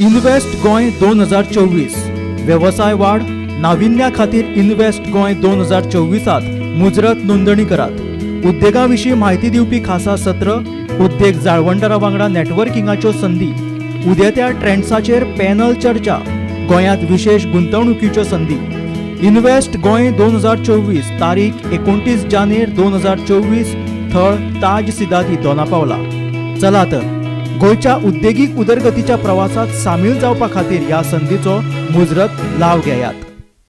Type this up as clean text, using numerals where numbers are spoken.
Invest Goa 2024 व्यवसाय वाढ नाविन्या खातीर इन्वेस्ट गोंय 2024 मुजरत नोंदणी करात। उद्देगाविशीं म्हायती दिवपी खासा सत्र, उद्देग जाळवणदारां वांगडा नेटवर्किंगाच्यो संधी, उदेत्या ट्रेंड्साचेर पॅनल चर्चा, गोंयांत विशेष गुंतवणुकीच्यो संधी। इन्वेस्ट गोंय 2024 तारीख 29 जानेर 2024 थळ ताज सिदाती दोनापावला। चला तर गोयच्या उद्देगीक उदरगतीच्या प्रवासात सामील जावपा खातीर ह्या संधीचो मुजरत लाव घेयात।